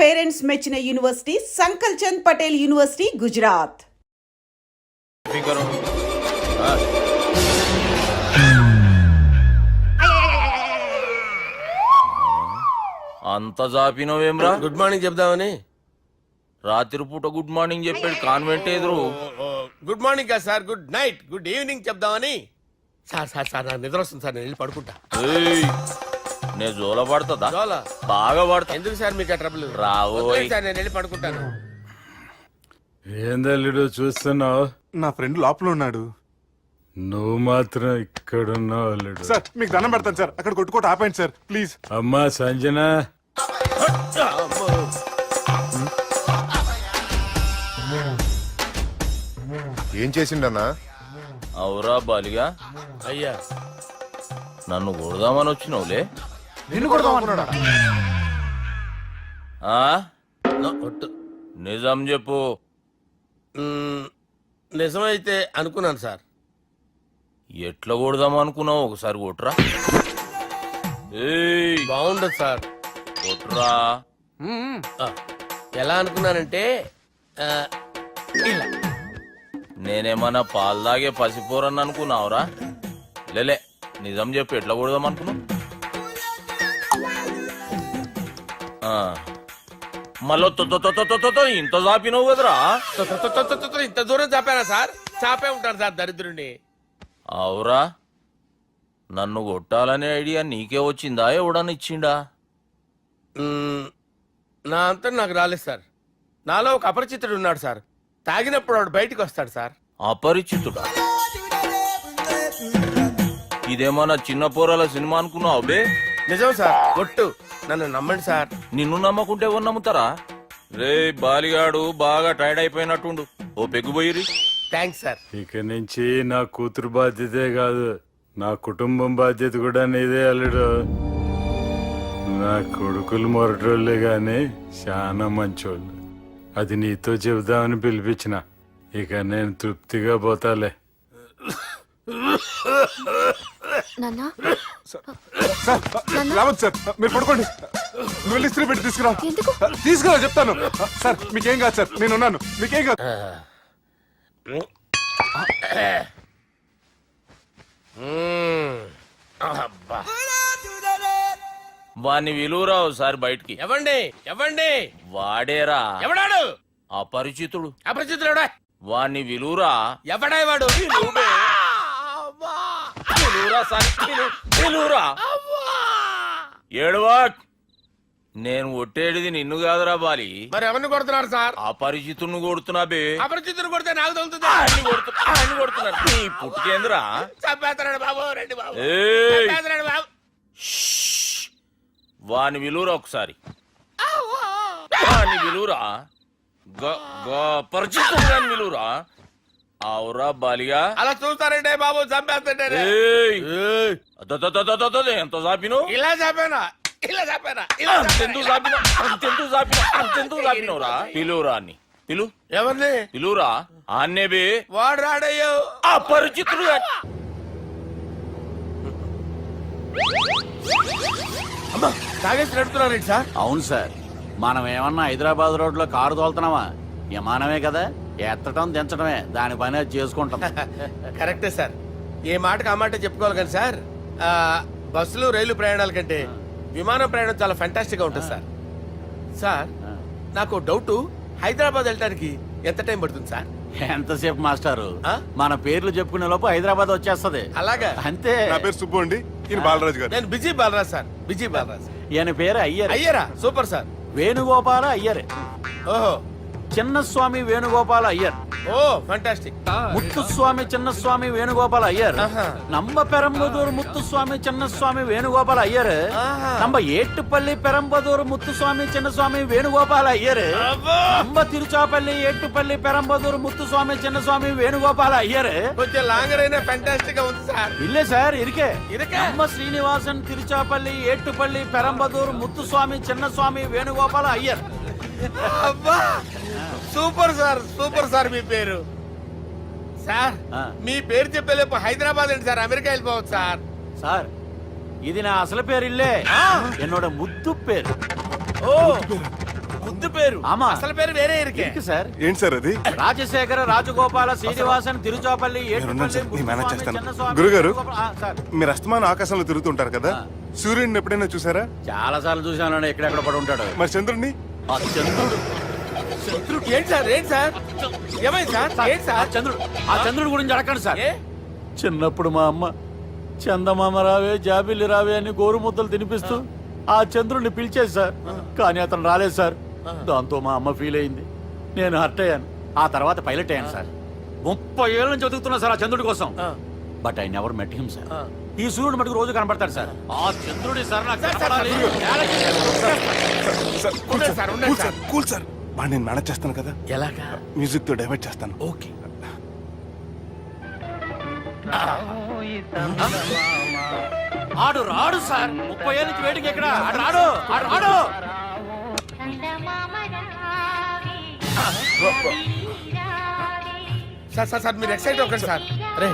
Parents మెచ్చిన university సంకల్ Chand Patel university Gujarat. అంత జాపినవేమ్రా? Good morning చెప్దామని. రాత్రి పూట గుడ్ మార్నింగ్ చెప్పాడు కాన్వెంట్ ఎదురు. గుడ్ మార్నింగ్ కాదు sir, good night, good evening చెప్దామని. సార్ సార్ సార్ నాకు నిద్ర వస్తుంది సార్, నేను వెళ్ళి పడుకుంటా. నేను జోల పడుతుందా? జోల బాగా పడతా. ఎందుకు సార్ మీకు ట్రబుల్? రావోయ్ సార్ నేను వెళ్ళి పడుకుంటాను. ఏందల్లుడు చూస్తున్నావు? నా ఫ్రెండ్ లోపల ఉన్నాడు. నువ్వు మాత్రం ఇక్కడున్నావు అల్లుడు. సార్ మీకు దండం పెడతాను సార్, అక్కడ కొట్టుకోట ఆపండి సార్ ప్లీజ్. అమ్మా సంజన, ఏం చేసిండన్నా? అవురా బాలిగా, అయ్యా నన్ను కొడదామని వచ్చినావులే. నిన్ను కొడదామన్నాడా? ఆ? ఒట్టు. నిజం చెప్పు. నిజమైతే అనుకున్నాను సార్. ఎట్లా కొడదాం అనుకున్నావు? ఒకసారి కొట్రా. బాగుండదు సార్. కొట్రా. ఆ, ఎలా అనుకున్నానంటే ఆ, ఇలా. నేనేమన్నా పాలు తాగే పసిపోరని అనుకున్నావురా? లేలే, నిజం చెప్పు, ఎట్లా కొడదాం అనుకున్నావు? మళ్ళీ ఇంత చాపినావు కదరా? ఇంత దూరం చాపానా సార్? చాపే ఉంటాను సార్ దరిద్రుడిని. అవురా, నన్ను కొట్టాలనే ఐడియా నీకే వచ్చిందా? ఎవడన్నా ఇచ్చిండా? నా అంతా నాకు రాలేదు సార్. నాలో ఒక అపరిచితుడు ఉన్నాడు సార్. తాగినప్పుడు వాడు బయటికి వస్తాడు సార్. అపరిచితుడా? ఇదేమన్నా చిన్న పోరాల సినిమా అనుకున్నావు బే? నిజం సార్, ఒట్టు. నన్ను నమ్మండి సార్. నిన్ను నమ్మకుంటే ఎవరు నమ్ముతారా? రే బాలిగాడు బాగా టైర్డ్ అయిపోయినట్టుండు, ఓ పెగ్గుపోయిరి. Thanks sir. ఇక నుంచి నా కూతురు బాధ్యతే కాదు, నా కుటుంబం బాధ్యత కూడా నీదే అల్లుడు. నా కొడుకులు మొరటోళ్ళే గాని చాలా మంచోళ్ళు. అది నీతో చెబుదామని పిలిపించిన. ఇక నేను తృప్తిగా పోతాలే. రావద్దు సార్, మీరు పడుకోండి. నువ్వు వెళ్ళి ఇస్త్రీ పెట్టి తీసుకురా. తీసుకురా చెప్తాను. సార్ మీకేం కాదు సార్, నేను ఉన్నాను, మీకేం కాదు. అబ్బా. వాణ్ణి విలువరా ఒకసారి బయటికి. ఎవండి ఎవండి? వాడేరా ఎవడాడు? అపరిచితుడు. అపరిచితుడా? వాణ్ణి విలువరా. ఎవడా వాడు? విలువరా సార్, విలువరా. ఏడవా, నేను ఒట్టేడిది నిన్ను కాదురా బాలి. మరి ఎవరిని కొడుతున్నారు సార్? అపరిచితుడిని కొడుతున్నా బే. అపరిచితుడు కొడితే నాకు తగులుతుంది. ఆయన కొడుతున్నారు. నీ పుట్టుకేంద్రా? చంపేస్తున్నాడు బాబు, రండి బాబు. ఏయ్! చంపేస్తున్నాడు బాబు. వాని విలువరా ఒకసారి. వాని విలువరా. పరిచితుడు విలువరా. అవురా బాలిగా. అలా చూస్తారంటే బాబు, చంపేస్తుంటారు. ఎంత చాపిను? ఇలా చంపానా? ఇలా చంపానా? అంతెందుకు చాపిన? అంతెందుకు చాపిన? అంతెందుకు చాపినవురా? పిలువురా అని పిలు. ఎవరిని పిలువురా. ఆన్నే బే. వాడు రాడయ్యో. అపరిచితుడు. అమ్మా, తాగేసి నడుపుతున్నారు సార్. అవును సార్, మనం ఏమన్నా హైదరాబాద్ రోడ్ లో కారు తోలుతున్నామా? విమానమే కదా, ఎత్తటం దించడమే దాని పని అది చేసుకుంటాం. కరెక్టే సార్. ఏ మాటకు ఆ మాట చెప్పుకోవాలి కానీ సార్, బస్సులు రైలు ప్రయాణాల కంటే విమానం ప్రయాణం చాలా ఫెంటాస్టిక్ గా ఉంటుంది సార్. సార్ నాకు డౌట్, హైదరాబాద్ వెళ్ళడానికి ఎంత టైం పడుతుంది సార్? ఎంతసేపు మాస్టారు, ఆ? మన పేర్లు చెప్పుకునే లోపు హైదరాబాద్ వచ్చేస్తది. అలాగా? అంతే. నా పేరు సుబ్బు అండి, ఈయన బాలరాజు గారు. నేను busy Balaraj sir, busy Balaraj. ఈయన పేరు అయ్యర్. అయ్యరా? Super sir. వేణుగోపాల అయ్యర్. ఓహో, చిన్నస్వామి వేణుగోపాల అయ్యర్. Oh fantastic. ముత్తుస్వామి చిన్నస్వామి వేణుగోపాల అయ్యర్. ఆహా. நம்ம பெரம்பதூர் முத்துசுவாமி சின்னசுவாமி வேணுகோபால் ஐயர். ஆஹா. நம்ம ஏட்டுப்பள்ளி பெரம்பதூர் முத்துசுவாமி சின்னசுவாமி வேணுகோபால் ஐயர். நம்ம తిరుచాపల్లి ఏట్టుపల్లి పెరంబదూర్ ముత్తుస్వామి చిన్నస్వామి వేణుగోపాల అయ్యర్. కొంచెం లాంగర్ అయినా ఫంటాస్టిక్ గా ఉంది సార్. ఇల్లే సార్ ఇరికే. ఇరికే? நம்ம శ్రీనివాసన్ తిరుచాపల్లి ఏట్టుపల్లి పెరంబదూర్ ముత్తుస్వామి చిన్నస్వామి వేణుగోపాల అయ్యర్. అబ్బా, సూపర్ సార్, సూపర్ సార్. మీ పేరు సార్, మీ పేరు చెప్పేలేపు హైదరాబాద్ అండి సార్, అమెరికా వెళ్ళిపోవచ్చు సార్. సార్ ఇది నా అసలు పేరు ఇల్లే, என்னோட ముద్దు పేరు. ఓ ముద్దు పేరు ఆమా. అసలు పేరు వేరే ఇరికే ఇருக்கு సార్ ఏంటి సార్ అది రాజశేఖర రాజగోపాల శ్రీనివాసన్ తిరుచాపల్లి నేనున్నాను సార్, నేను మేనేజ్ చేస్తాను. చిన్నస్వామి, గురుగారు. వేణుగోపాల- సార్ మీరు అస్తమానం ఆకాశంలో తిరుగుతుంటారు కదా సూర్యుడిని ఎప్పుడైనా చూసారా? చాలా సార్లు చూసాను ఎక్కడెక్కడ పడి ఉంటాడు మరి చంద్రుడిని? ఆ చంద్రుడు ఏంటి సార్ ఏంటి సార్ ఏమైంది సార్ ఏంటి ఆ సార్ చంద్రుడు గురించి అడగండి సార్ ఏ? చిన్నప్పుడు మా అమ్మ చందమామ రావే జాబిల్లి రావే అని గోరు ముద్దలు తినిపిస్తూ ఆ చంద్రుడిని పిలిచేది సార్ కానీ అతను రాలేదు సార్ దాంతో మా అమ్మ ఫీల్ అయింది నేను హర్ట్ అయ్యాను ఆ తర్వాత పైలట్ అయ్యాను సార్ 30 ఏళ్ళ నుంచి వెతుకుతున్నా సార్ ఆ చంద్రుడి కోసం but I never met him sir ఈ సూర్యుడు మటుకు రోజు కనపడతాడు సార్ ఆ చంద్రుడి సార్ నాకు కనపడాలి. సార్, కూల్ ఉండండి సార్, సార్, ఉండండి cool sir. Sir, cool sir. వాడిని నేను మేనేజ్ చేస్తాను కదా, ఎలాగా మ్యూజిక్ తో డైవర్ట్ చేస్తాను. ఓకే ఆడు రాడు సార్ 30 ఏళ్ళ నుంచి వెయిటింగ్ ఎక్కడ ఆడు రాడు ఆడు రాడు సార్ సార్ సార్ మీరు ఎక్సైట్ అవ్వకండి సార్ అరే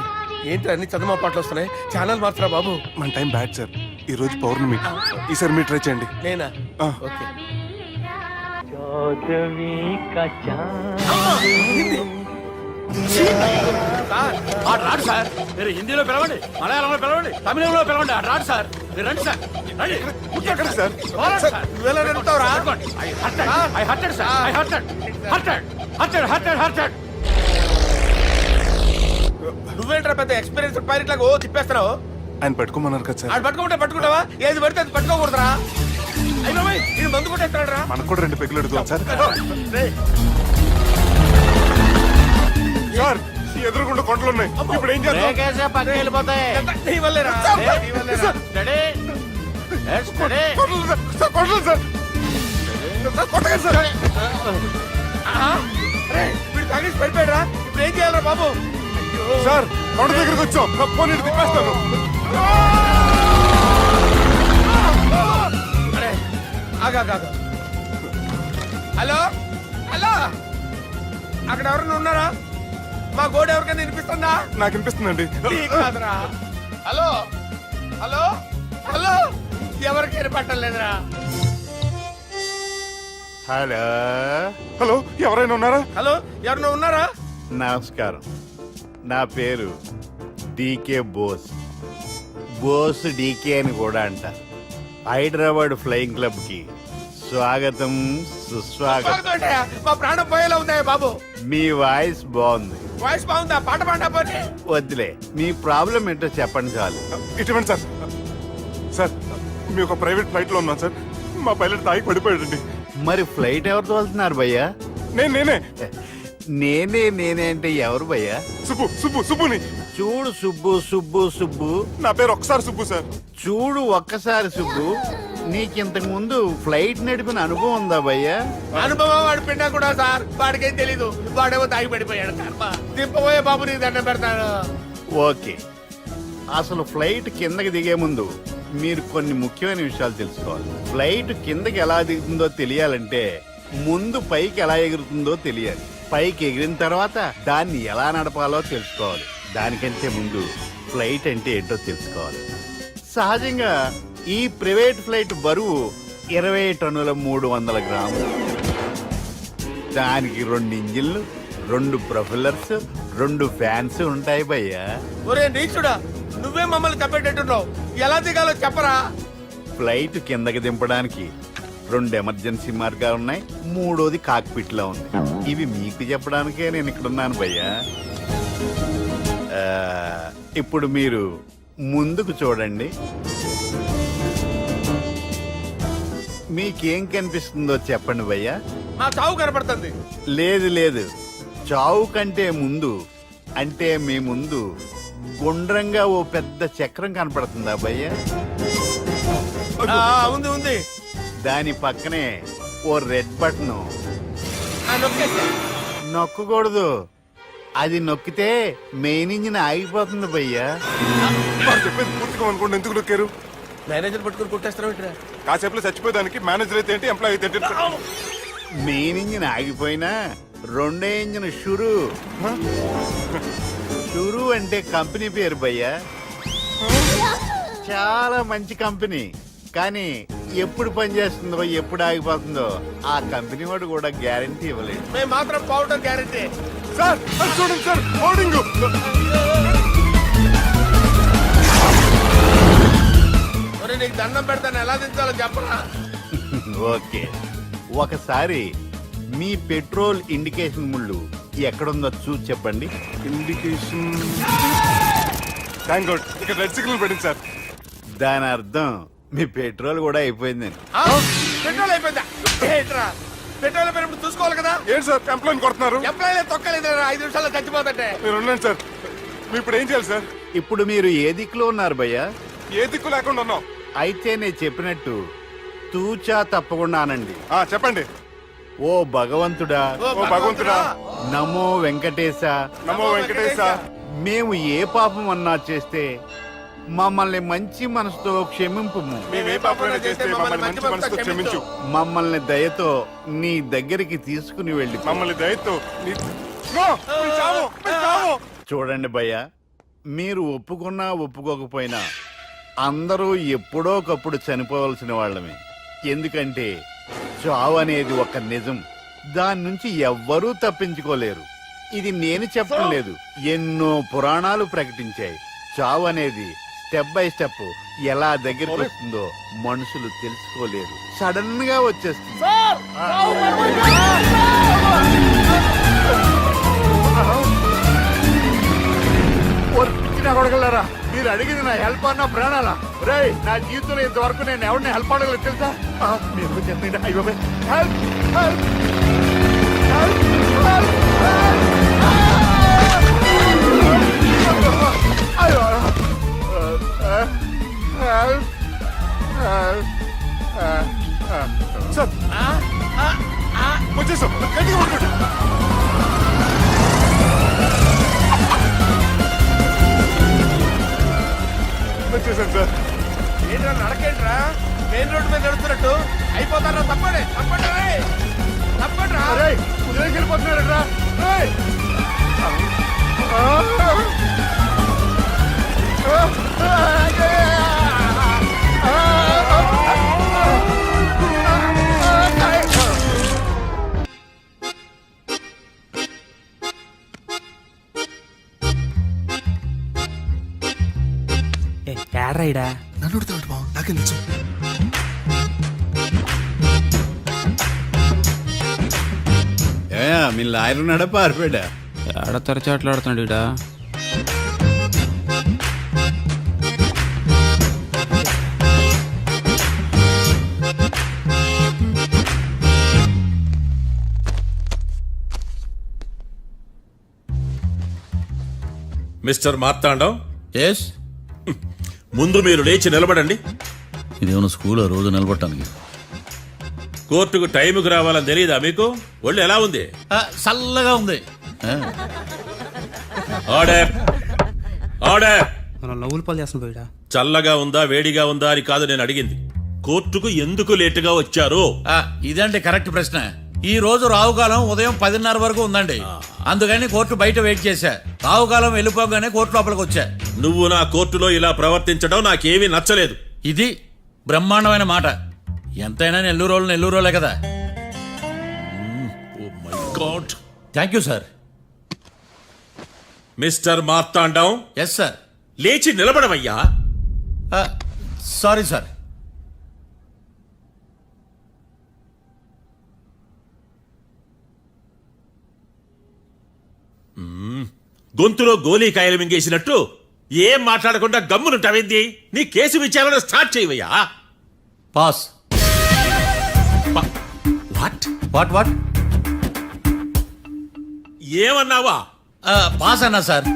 ఏంటి అన్ని చదువు పాటలు వస్తున్నాయి ఛానల్ మాత్రం బాబు మన టైం బ్యాడ్ సార్, ఈ రోజు పౌర్ణమి. ఈసారి మీరు ట్రై చేయండి. నేనా ఆ. ఓకే సార్ ఆడు రాడు సార్ మీరు హిందీలో పిలవండి మలయాళంలో పిలవండి తమిళంలో పిలవండి ఆడు రాడు సార్ మీరు రండి సార్ రండి ఎక్కడ సార్? పోరాడు సార్. నువ్వెలా నడుపుతావురా పట్టుకోండి. I hurted, sir. I hurted. Hurted. నువ్వేంట్రా పెద్ద ఎక్స్పీరియన్స్ పైరెట్ లాగా ఓ తిప్పేస్తున్నావు ఆయన పెట్టుకోమన్నారు కదా సార్. ఆడు పట్టుకుంటే పట్టుకుంటావా ఏది పడితే అది పట్టుకోకూడదురా అయినా ఇది మందు కొట్టేస్తాడు రా మనకు కూడా 2 పెగ్గులు అడుగుతాం సార్. సార్ ఈ ఎదురుగుండా కొండలు ఉన్నాయి, ఇప్పుడు ఏం చేద్దాం? బ్రేకేసే పక్కకి వెళ్ళిపోతాయి. నీ వల్లేరా నీ వల్లేరా Steady. Yes, steady. Kondalu sir, sir, Kondalu sir. Sir, కొట్టకండి సార్. వీడు తాగేసి పడిపోయాడురా ఇప్పుడు ఏం చేయాలరా బాబు సార్ కొండ దగ్గరికి వచ్చాం, పోనీ ఇటు తిప్పేస్తాను. అరే ఆగా హలో హలో అక్కడ ఎవరైనా ఉన్నారా మా గోడ ఎవరికైనా వినిపిస్తుందా నాకు అనిపిస్తుందండి. నీకు కాదురా హలో హలో హలో ఎవరికి వినపట్టలేదురా హలో హలో, ఎవరైనా ఉన్నారా? హలో ఎవరైనా ఉన్నారా నమస్కారం, నా పేరు డీకే బోస్. బోస్ డీకే అని కూడా అంటారు. హైదరాబాద్ ఫ్లయింగ్ క్లబ్ కి స్వాగతం సుస్వాగతం. బాగుందయ్యా, మా ప్రాణం పోయేలా ఉందా బాబు మీ వాయిస్ బాగుంది. వాయిస్ బాగుందా పాట పాడా పోనీ వద్దులే, మీ ప్రాబ్లం ఏంటో చెప్పండి చాలు. ఇటువంటి సార్, సార్ మీ ఒక ప్రైవేట్ ఫ్లైట్ లో ఉన్నాను సార్, మా పైలట్ తాగి పడిపోయాడండి. మరి ఫ్లైట్ ఎవరితో వెళ్తున్నారు భయ్యా? నేనే నేనే అంటే ఎవరు భయ్యా? సుబ్బుని. చూడు సుబ్బు నా పేరు ఒకసారి సుబ్బు సార్. చూడు ఒక్కసారి సుబ్బు, నీకింతకు ముందు ఫ్లైట్ నడిపిన అనుభవం ఉందా భయ్యా? అనుభవం వాడు పిండా కూడా సార్ వాడికేం తెలీదు వాడేమో తాగి పడిపోయాడు కర్మ దింపబోయే బాబు నీకు దండం పెడతాను ఓకే, అసలు ఫ్లైట్ కిందకి దిగే ముందు మీరు కొన్ని ముఖ్యమైన విషయాలు తెలుసుకోవాలి. ఫ్లైట్ కిందకి ఎలా దిగుతుందో తెలియాలంటే ముందు పైకి ఎలా ఎగురుతుందో తెలియాలి. పైకి ఎగిరిన తర్వాత దాన్ని ఎలా నడపాలో తెలుసుకోవాలి. దానికంటే ముందు ఫ్లైట్ అంటే ఏంటో తెలుసుకోవాలి. సహజంగా ఈ ప్రైవేట్ ఫ్లైట్ బరువు 20 టన్నుల 300 గ్రాములు. దానికి 2 ఇంజిన్లు, 2 ప్రొఫెల్లర్స్, 2 ఫ్యాన్స్ ఉంటాయి భయ్యా. ఒరే నీచుడా నువ్వే మమ్మల్ని తప్పేటట్టున్నావు ఎలా దిగాలో చెప్పరా ఫ్లైట్ కిందకి దింపడానికి 2 ఎమర్జెన్సీ మార్గాలు ఉన్నాయి, 3వది కాక్పిట్ లో ఉంది. ఇవి మీకు చెప్పడానికే నేను ఇక్కడ ఉన్నాను భయ్యా. ఇప్పుడు మీరు ముందుకు చూడండి. మీకేం కనిపిస్తుందో చెప్పండి భయ్యా. మా చావు కనపడుతుంది లేదు, చావు కంటే ముందు అంటే మీ ముందు గుండ్రంగా ఓ పెద్ద చక్రం కనపడుతుందా భయ్యా? ఉంది దాని పక్కనే ఓ రెడ్ బటన్. నొక్కేసా నొక్కకూడదు, అది నొక్కితే మెయిన్ ఇంజిన్ ఆగిపోతుంది భయ్యా. వాడు చెప్పేది పూర్తిగా అనుకోండి, ఎందుకు నొక్కారు? మేనేజర్ పట్టుకుని కొట్టేస్తున్నావు ఇక్కడ కాసేపులో చచ్చిపోయేదానికి మేనేజర్ అయితే ఏంటి, ఎంప్లాయ్ అయితే ఏంటి? మెయిన్ ఇంజిన్ ఆగిపోయినా రెండో ఇంజిన్ షురు అంటే కంపెనీ పేరు భయ్యా. చాలా మంచి కంపెనీ, కానీ ఎప్పుడు పనిచేస్తుందో ఎప్పుడు ఆగిపోతుందో ఆ కంపెనీ వాడు కూడా గ్యారంటీ ఇవ్వలేడు. మేము మాత్రం పౌడర్ గ్యారెంటీ. సార్ అది చూడండి సార్, హోర్డింగ్. మరి నీకు దండం పెడతాను, ఎలా దించాలో చెప్పరా? ఓకే, ఒకసారి మీ పెట్రోల్ ఇండికేషన్ ముళ్ళు ఎక్కడుందో చూసి చెప్పండి. ఇండికేషన్. థ్యాంక్ గాడ్, ఇక్కడ రెడ్ సిగ్నల్ పెట్టింది సార్. దాని అర్థం మీ పెట్రోల్ కూడా అయిపోయిందని. ఆ? పెట్రోల్ అయిపోయిందా? ఏంట్రా పెట్రోల్ అయిపోయినప్పుడు చూసుకోవాలి కదా. ఏంటి సార్ కంప్లైంట్ కొడుతున్నారు? ఎప్పుడైనా తొక్కలేదు 5 నిమిషాల్లో చచ్చిపోతుంటే. మీరు ఉండండి సార్, మీరు ఇప్పుడు ఏం చేయాలి సార్? ఇప్పుడు మీరు ఏ దిక్కులో ఉన్నారు భయ్యా? ఏ దిక్కు లేకుండా ఉన్నాం. అయితే నేను చెప్పినట్టు తూచా తప్పకుండా అనండి. చెప్పండి. ఓ భగవంతుడా, ఓ ఓ భగవంతుడా, నమో వెంకటేశ, నమో వెంకటేశ. మేము ఏ పాపం అన్నా చేస్తే మమ్మల్ని మంచి మనసుతో క్షమింపు. మేము ఏ పాపమైనా చేస్తే మమ్మల్ని మంచి మనసుతో క్షమించు. మమ్మల్ని దయతో నీ దగ్గరికి తీసుకుని వెళ్ళి. మమ్మల్ని దయతో నో, మీ చావు, మీ చావు. చూడండి భయ్య, మీరు ఒప్పుకున్నా ఒప్పుకోకపోయినా అందరూ ఎప్పుడో ఒకప్పుడు చనిపోవలసిన వాళ్ళమే. ఎందుకంటే చావు అనేది ఒక నిజం, దాని నుంచి ఎవ్వరూ తప్పించుకోలేరు. ఇది నేను చెప్పడం లేదు, ఎన్నో పురాణాలు ప్రకటించాయి. చావు అనేది స్టెప్ బై స్టెప్ ఎలా దగ్గరికి వస్తుందో మనుషులు తెలుసుకోలేరు, సడన్ గా వచ్చేస్తుంది. కొడగలరా, మీరు అడిగింది నా హెల్ప్ అన్న ప్రాణాలా? రే, నా జీవితంలో ఇంతవరకు నేను ఎవరిని హెల్ప్ అడగలేదు తెలుసా? మీరు చెప్పండి. అయ్యో హెల్ప్, హెల్ప్, అయ్యో సార్ వచ్చేసాం, గట్టిగా పట్టుకోండి. వచ్చేసాను సార్. ఏంట్రా నడకేంట్రా? మెయిన్ రోడ్డు మీద నడుస్తున్నట్టు అయిపోతారా? తప్పండి, తప్పండి, తప్పండి. కుదిరేసి వెళ్ళిపోతున్నారా? ఏడ్రైడా నన్ను ఉడతాడు బావ, నాకేం తెలుసు. మీ లాయర్ ఉన్నాడా పారిపోయాడా? ఏడ తెరచాట్లాడుతున్నాడు ఇడా. మిస్టర్ మార్తాండం, ఎస్, ముందు మీరు లేచి నిలబడండి. ఇదేమన్నా స్కూల్ రోజు నిలబడటానికి? కోర్టుకు టైంకి రావాలని తెలియదా మీకు? ఒళ్ళు ఎలా ఉంది? చల్లగా ఉంది. Order, order. మనం నవ్వులు పాలు చేస్తున్న పోయిడా. చల్లగా ఉందా వేడిగా ఉందా అని కాదు నేను అడిగింది, కోర్టుకు ఎందుకు లేటుగా వచ్చారు? ఇదండి కరెక్ట్ ప్రశ్న. ఈ రోజు రావుకాలం ఉదయం 10:30 వరకు ఉందండి, అందుకని కోర్టు బయట వెయిట్ చేశా. రావుకాలం వెళ్ళిపోగానే కోర్టు లోపలికి వచ్చా. నువ్వు నా కోర్టులో ఇలా ప్రవర్తించడం నాకేమీ నచ్చలేదు. ఇది బ్రహ్మాండమైన మాట. ఎంతైనా నెల్లూరులే కదా. Oh my God. Thank you sir. Mister Marthandam, yes sir. లేచి నిలబడవయ్యా. Sorry sir. గొంతులో గోలీకాయలు మింగేసినట్టు ఏం మాట్లాడకుండా గమ్మునుంటావేంది? నీ కేసు విచారణ స్టార్ట్ చేయవయ్యా. పాస్. వాట్ వాట్ వాట్ ఏమన్నావా? పాస్ అన్నా సార్.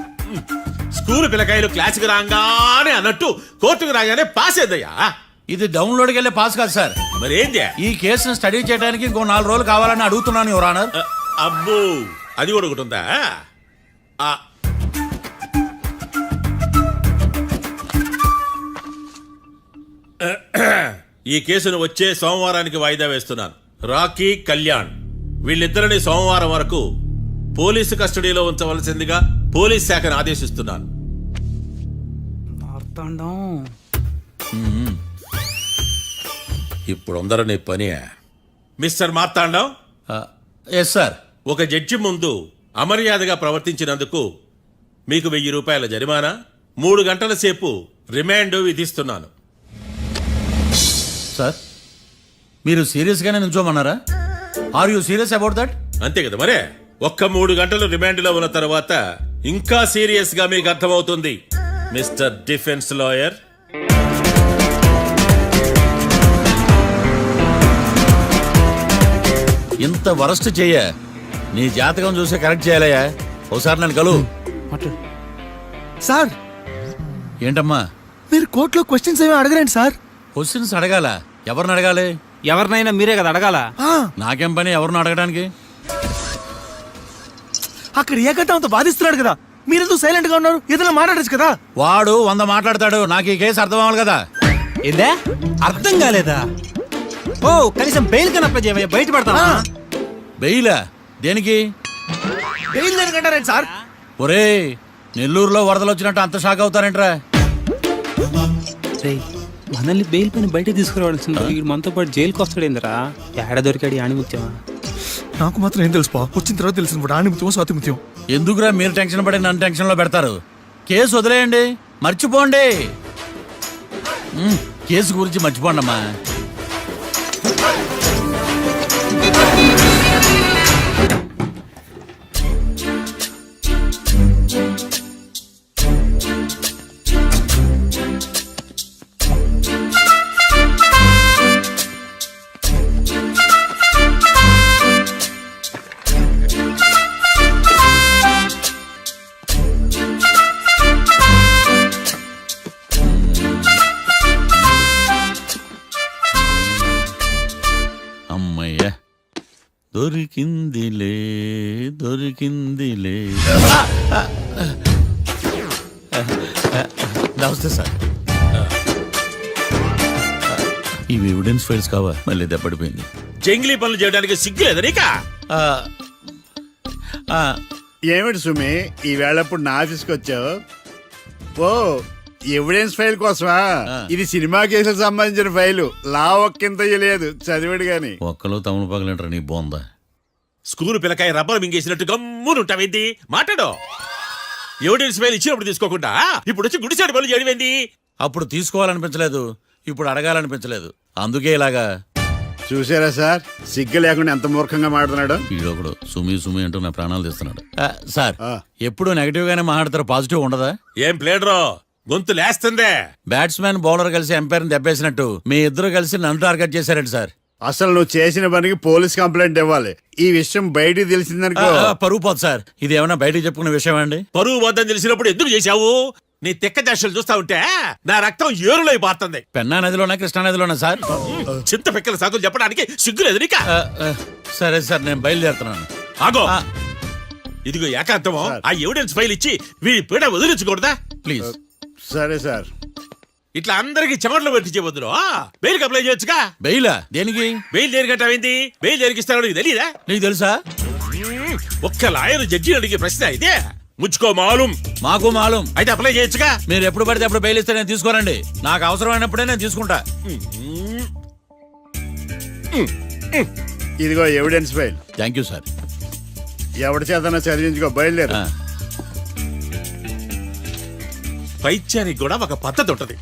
స్కూల్ పిల్లకాయలు క్లాసుకు రాగానే అన్నట్టు కోర్టుకు రాగానే పాస్ ఏందయ్యా? ఇది డౌన్లోడ్కి వెళ్ళే పాస్ కాదు సార్. మరేంది? ఈ కేసును స్టడీ చేయడానికి ఇంకో 4 రోజులు కావాలని అడుగుతున్నాను యువర్ ఆనర్. అబ్బో, అది కూడా ఒకటి ఉందా? ఈ కేసును వచ్చే సోమవారానికి వాయిదా వేస్తున్నాను. రాకీ, కళ్యాణ్ వీళ్ళిద్దరిని సోమవారం వరకు పోలీసు కస్టడీలో ఉంచవలసిందిగా పోలీస్ శాఖను ఆదేశిస్తున్నాను. మార్తాండం ఇప్పుడు అందరూ నీ పని మిస్టర్ మార్తాండం, ఎస్ సార్. ఒక జడ్జి ముందు అమర్యాదగా ప్రవర్తించినందుకు మీకు 1000 రూపాయల జరిమానా, 3 గంటల సేపు రిమాండ్ విధిస్తున్నాను. సార్ మీరు సీరియస్గానే నిల్చోమన్నారా? Are you serious about that? అంతే కదా మరే. ఒక్క 3 గంటలు రిమాండ్లో ఉన్న తర్వాత ఇంకా సీరియస్ గా మీకు అర్థమవుతుంది మిస్టర్ డిఫెన్స్ లాయర్. ఇంత వరస్ట్ చెయ్య నీ జాతకం చూసి కరెక్ట్ చేయాలయ్యా. ఒకసారి నన్ను కలువు. సార్ ఏంటమ్మా మీరు కోర్టులో క్వశ్చన్స్ ఏమి అడగరండి సార్. క్వశ్చన్స్ అడగాల? ఎవరిని అడగాలి? ఎవరినైనా మీరే కదా అడగాల. నాకేం పని ఎవరిని అడగడానికి? అక్కడ ఏకతాంతో బాధిస్తున్నాడు కదా, మీరెందుకు సైలెంట్ గా ఉన్నారు? ఏదైనా మాట్లాడచ్చు కదా. వాడు 100 మాట్లాడతాడు. నాకు ఈ కేసు అర్థం అవ్వాలి కదా. ఏందే అర్థం కాలేదా? ఓ కనీసం బెయిల్ కన్నా అప్లై చేయవయ్యా, బయట పడతా. బెయిలా? దేనికి? బెయిల్ దేనికంటారండి సార్? ఒరే నెల్లూరులో వరదలు వచ్చినట్టు అంత షాక్ అవుతారేంట్రా? మనల్ని బెయిల్ పైన బయట తీసుకురావాల్సింది వీడు మనతో పాటు జైలుకి వస్తాడేందిరా? ఏడ దొరికాడు ఆణిముత్యమా? నాకు మాత్రం ఏం తెలుసు వచ్చిన తర్వాత తెలిసిన ఆణిముత్యం స్వాతిముత్యం. ఎందుకురా మీరు టెన్షన్ పడి నన్ను టెన్షన్ లో పెడతారు? కేసు వదిలేయండి, మర్చిపోండి. కేసు గురించి మర్చిపోండి అమ్మా. అమ్మయ్య దొరికిందిలే దొరికిందిలే. నమస్తే సార్. ఇవి ఎవిడెన్స్ ఫైల్స్ కావా? మళ్ళీ దెబ్బడిపోయింది. జంగిలీ పనులు చేయడానికి సిగ్గులేదు నీకా? ఏమిటి సుమి ఈ వేళప్పుడు నా ఆఫీస్కి వచ్చావు? ఓ ఎవిడెన్స్ ఫైల్ కోసమా? ఇది సినిమా కేసులకు సంబంధించిన ఫైలు. లా ఒక్కింత లేదు, చదివాడు గాని. ఒక్కలో తమను పగలంటారా నీ బోందా? School పిల్లకాయ rubber మింగేసినట్టు గమ్మునుంటావేంది? మాట్లాడు. ఎవిడెన్స్ ఫైల్ ఇచ్చినప్పుడు తీసుకోకుండా ఇప్పుడు వచ్చి గుడిసాడు పనులు చేయడమేంది? అప్పుడు తీసుకోవాలనిపించలేదు, ఇప్పుడు అడగాలనిపించలేదు, అందుకే ఇలాగా. చూసారా సార్, సిగ్గు లేకుండా ఎంత మూర్ఖంగా మాట్లాడుతున్నాడు. ఈడొకడు సుమి సుమి అంటూ నా ప్రాణాలు తీస్తున్నాడు. సార్ ఎప్పుడు నెగటివ్ గానే మాట్లాడతారు, పాజిటివ్ ఉండదా? ఏం ప్లేడరో గొంతు లేస్తుందే. బ్యాట్స్మెన్ బౌలర్ కలిసి ఎంపైర్ దెబ్బేసినట్టు మీ ఇద్దరు కలిసి నన్ను టార్గెట్ చేశారండి సార్. అసలు నువ్వు చేసిన పనికి పోలీస్ కంప్లైంట్ ఇవ్వాలి. ఈ విషయం బయటికి తెలిసిందనుకో పరువు పోదు సార్. ఇది ఏమైనా బయటికి చెప్పుకునే విషయం అండి? పరువు వద్దని తెలిసినప్పుడు ఎందుకు చేశావు? నీ తెక్క దశలు చూస్తా ఉంటే నా రక్తం ఏరులై పారుతుంది. పెన్నా నదిలోనా కృష్ణా నదిలోనా సార్? చింత పిక్కల సాకులు చెప్పడానికి సిగ్గులేదు నీకా? సరే సార్ నేను బయలుదేరుతున్నాను. ఆగో, ఇదిగో ఏకాంతమో ఆ ఎవిడెన్స్ ఫైల్ ఇచ్చి వీడి పీడ వదిలించకూడదా? ప్లీజ్. సరే సార్. ఇట్లా అందరికి చెమటలు పెట్టించే బదులు బెయిల్ అప్లై చేయొచ్చుగా. బెయిలా? దేనికి? బెయిల్ దేనికంటావేంది? బెయిల్ దేనికిస్తారో నీకు తెలియదా? నీకు తెలుసా? ఒక్క లాయర్ జడ్జి అడిగే ప్రశ్న అయితే ముచ్చుకో మాలూం. మాకు మాలూం. అయితే అప్లై చేయొచ్చుగా. మీరు ఎప్పుడు పడితే అప్పుడు బెయిల్ ఇస్తే నేను తీసుకోనండి. నాకు అవసరమైనప్పుడే నేను తీసుకుంటా. ఇదిగో evidence file. Thank you sir. ఎవరి చేతనా చదివించుకో, బయలుదేరు. పైత్యానికి కూడా ఒక పద్ధతి ఉంటది,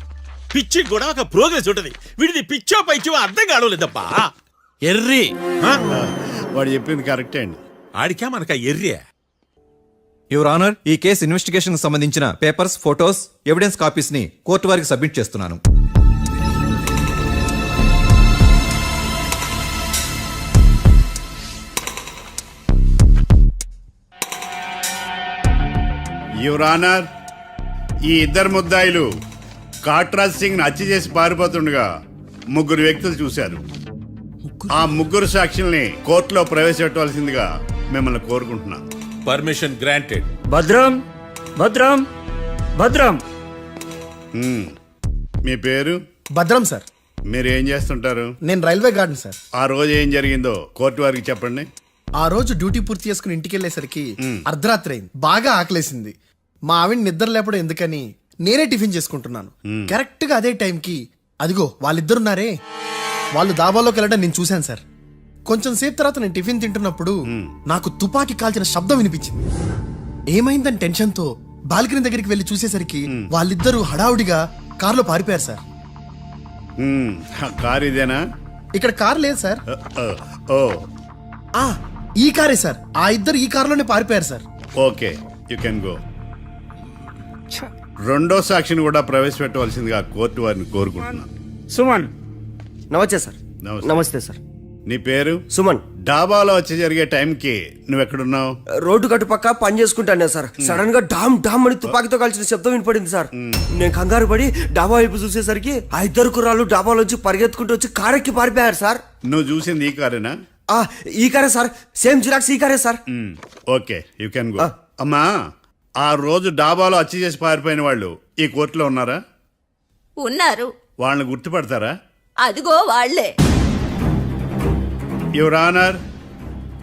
పిచ్చికి కూడా ఒక ప్రోగ్రెస్ ఉంటది. వీడిది పిచ్చో పైచో అర్థం కావలేదబ్బా. ఎర్రి. వాడు చెప్పింది కరెక్టే అండి. ఆడికా మనక ఎర్రే. యువర్ ఆనర్, ఈ కేసు ఇన్వెస్టిగేషన్ సంబంధించిన పేపర్స్, ఫోటోస్, ఎవిడెన్స్ కాపీస్ ని కోర్టు వారికి సబ్మిట్ చేస్తున్నాను. యువర్ ఆనర్, ఈ ఇద్దరు ముద్దాయిలు కాట్రాజ్ సింగ్ ని హత్య చేసి పారిపోతుండగా 3 వ్యక్తులు చూశారు. ఆ 3 సాక్షుల్ని కోర్టులో ప్రవేశపెట్టవలసిందిగా మిమ్మల్ని కోరుకుంటున్నాను. Permission granted. భద్రం భద్రం భద్రం. మీ పేరు? భద్రం సార్. మీరు ఏం చేస్తుంటారు? నేను రైల్వే గార్డెన్ సార్. ఆ రోజు ఏం జరిగిందో కోర్టు వారికి చెప్పండి. ఆ రోజు డ్యూటీ పూర్తి చేసుకుని ఇంటికి వెళ్ళేసరికి అర్ధరాత్రి అయింది. బాగా ఆకలేసింది. మా ఆవిడ నిద్ర లేపడం ఎందుకని నేనే టిఫిన్ చేసుకుంటున్నాను. కరెక్ట్ గా అదే టైంకి అదిగో వాళ్ళిద్దరున్నారే వాళ్ళు దాబాలోకి వెళ్ళడం నేను చూశాను సార్. కొంచెం సేపు తర్వాత నేను టిఫిన్ తింటున్నప్పుడు నాకు తుపాకీ కాల్చిన శబ్దం వినిపించింది. ఏమైందని టెన్షన్తో బాల్కనీ దగ్గరికి వెళ్ళి చూసేసరికి వాళ్ళిద్దరూ హడావుడిగా కారులో పారిపోయారు సార్. కార్ ఇదేనా? ఇక్కడ కార్ లేదు సార్. ఓ ఈ కారే సార్. ఆ ఇద్దరు ఈ కారులోనే పారిపోయారు sir. Okay, you can go. రెండో సాక్షిని కూడా ప్రవేశపెట్టవలసిందిగా కోర్టు వారిని కోరుకుంటున్నాను. సుమన్. నమస్తే సార్. నమస్తే సార్. నీ పేరు? సుమన్. డాబాలో వచ్చి జరిగే టైంకి నువ్వు ఎక్కడున్నావు? రోడ్డు కట్టు పక్క పని చేసుకుంటాను సార్. సడన్ గా డామ్ డామ్ అని తుపాకీతో కాల్చిన శబ్దం వినపడింది సార్. నేను కంగారు పడి డాబా వైపు చూసేసరికి ఆ ఇద్దరు కుర్రాళ్ళు డాబాలోంచి పరిగెత్తుకుంటూ వచ్చి కారెక్కి పారిపోయారు సార్. నువ్వు చూసింది ఈ కారేనా? ఈ కారే సార్. సేమ్ జిరాక్స్ ఈ కారే sir. Okay, you can go. అమ్మా, ఆ రోజు డాబాలో హత్య చేసి పారిపోయిన వాళ్ళు ఈ కోర్టులో ఉన్నారా? ఉన్నారు. వాళ్ళని గుర్తుపడతారా? అదిగో వాళ్లే. యువర్ ఆనర్,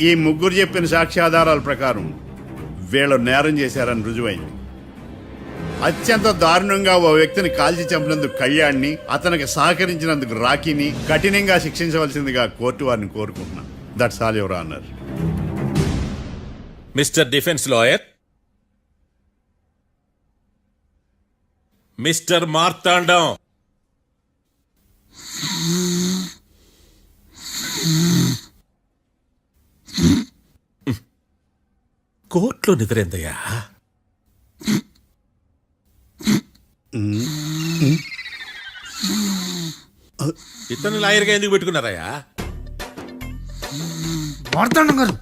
ఈ ముగ్గురు చెప్పిన సాక్ష్యాధారాల ప్రకారం వీళ్ళు నేరం చేశారని రుజువైంది. అత్యంత దారుణంగా ఓ వ్యక్తిని కాల్చి చంపినందుకు కళ్యాణ్ని, అతనికి సహకరించినందుకు రాకీని కఠినంగా శిక్షించవలసిందిగా కోర్టు వారిని కోరుకుంటున్నాను. That's all your honour. Mister defence lawyer, mister Marthandam, కోర్టులో నిద్రేందయ్యా? ఇతను లాయర్గా ఎందుకు పెట్టుకున్నారయ్యా? మార్తాండం గారు.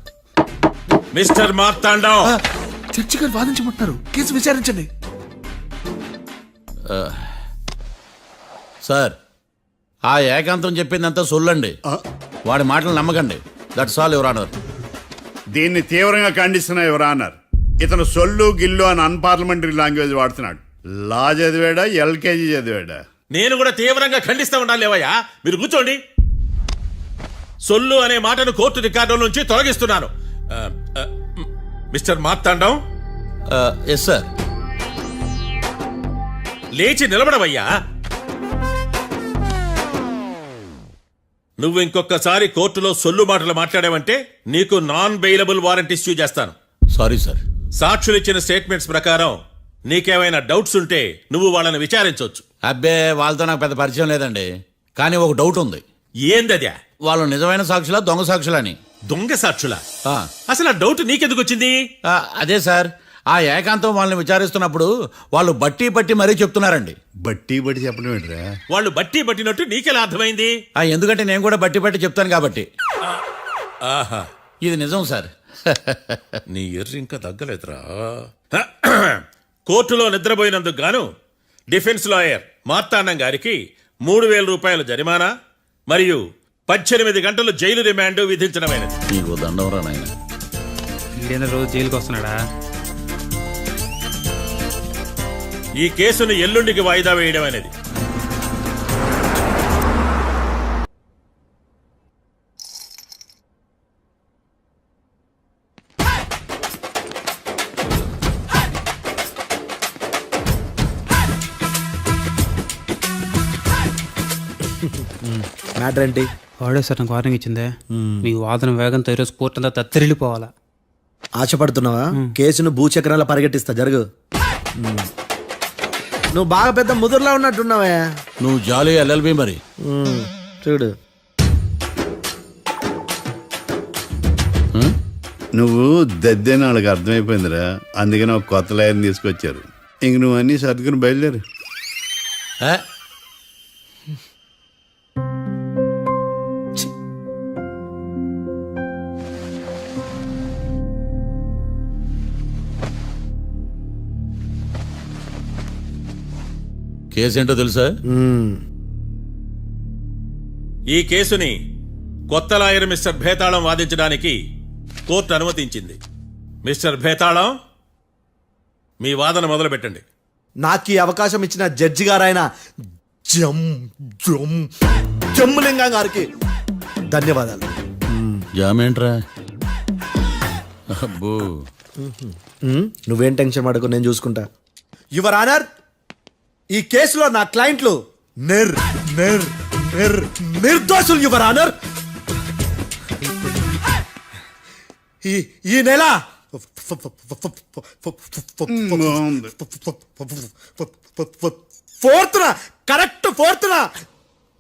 మిస్టర్ మార్తాండం, చర్చి గారు వాదించమంటున్నారు. కేసు విచారించండి. సార్, ఆ ఏకాంతం చెప్పిందంతా సొల్లండి. వాడి మాటలు నమ్మకండి. That's all your honour. దీన్ని తీవ్రంగా ఖండిస్తున్నా యువర్ ఆనర్. ఇతను సొల్లు గిల్లు అని అన్పార్లమెంటరీ లాంగ్వేజ్ వాడుతున్నాడు. లా చదివాడా, ఎల్కేజీ చదివాడా? నేను కూడా తీవ్రంగా ఖండిస్తా ఉండాలి. లేవయ్యా, మీరు కూర్చోండి. సొల్లు అనే మాటను కోర్టు రికార్డుల నుంచి తొలగిస్తున్నాను. Mister Marthandam, yes sir. లేచి నిలబడవయ్యా. నువ్వు ఇంకొకసారి కోర్టులో సొల్లు మాటలు మాట్లాడావంటే నీకు నాన్ బెయిలబుల్ వారెంట్ ఇష్యూ చేస్తాను. Sorry sir. సాక్షులు ఇచ్చిన స్టేట్మెంట్స్ ప్రకారం నీకేమైనా డౌట్స్ ఉంటే నువ్వు వాళ్ళని విచారించవచ్చు. అబ్బే, వాళ్ళతో నాకు పెద్ద పరిచయం లేదండి. కానీ ఒక డౌట్ ఉంది. ఏందద్యా? వాళ్ళు నిజమైన సాక్షులా, దొంగ సాక్షులని? దొంగ సాక్షులా? అసలు ఆ డౌట్ నీకెందుకు వచ్చింది? అదే సార్, ఆ ఏకాంతం వాళ్ళని విచారిస్తున్నప్పుడు వాళ్ళు బట్టి పట్టి మరీ చెప్తున్నారండి. బట్టి బట్టి చెప్పడం ఏంట్రా? వాళ్ళు బట్టి పట్టినట్టు నీకెలా అర్థమైంది? ఎందుకంటే నేను కూడా బట్టి పట్టి చెప్తాను కాబట్టి. ఆహా, ఇది నిజం సార్. నీ ఎర్రి ఇంకా తగ్గలేదురా. కోర్టులో నిద్రపోయినందుకు గాను డిఫెన్స్ లాయర్ మార్తాండం గారికి 3,000 రూపాయల జరిమానా మరియు 18 గంటలు జైలు రిమాండ్ విధించడమైనది. నీకు దండం రా నాయన. ఈడేనా రోజు జైలుకి వస్తున్నాడా? ఈ కేసును ఎల్లుండికి వాయిదా వేయడం అనేది. మ్యాటర్ ఏంటి? వాడే సార్ నాకు వార్నింగ్ ఇచ్చిందే. మీ వాదన వేగంతో ఈరోజు కోర్టు అంతా తత్తరిల్లిపోవాలా. ఆశపడుతున్నావా? కేసును భూచక్రాల పరిగెట్టిస్తా, జరుగు. నువ్వు బాగా పెద్ద ముదురులా ఉన్నట్టున్నావే. నువ్వు జాలి ఎల్ఎల్బి మరి. చూడు, నువ్వు దద్దేని వాళ్ళకి అర్థమైపోయిందిరా. అందుకని ఒక కొత్త లాయర్ని తీసుకొచ్చారు. ఇంక నువ్వు అన్నీ సర్దుకుని బయలుదేరు. కేసు ఏంటో తెలుసా? ఈ కేసుని కొత్త లాయర్ మిస్టర్ భేతాళం వాదించడానికి కోర్టు అనుమతించింది. మిస్టర్ భేతాళం, మీ వాదన మొదలు పెట్టండి. నాకు ఈ అవకాశం ఇచ్చిన జడ్జి గారైన జమ్ములింగం గారికి ధన్యవాదాలు. జామేంట్రా? అబ్బో, నువ్వేం టెన్షన్ పడకు, నేను చూసుకుంటా. యువర్ ఆనర్, ఈ కేసులో నా క్లయింట్లు నిర్దోషులు యువర్ ఆనర్. ఈ నెల ఫోర్త్న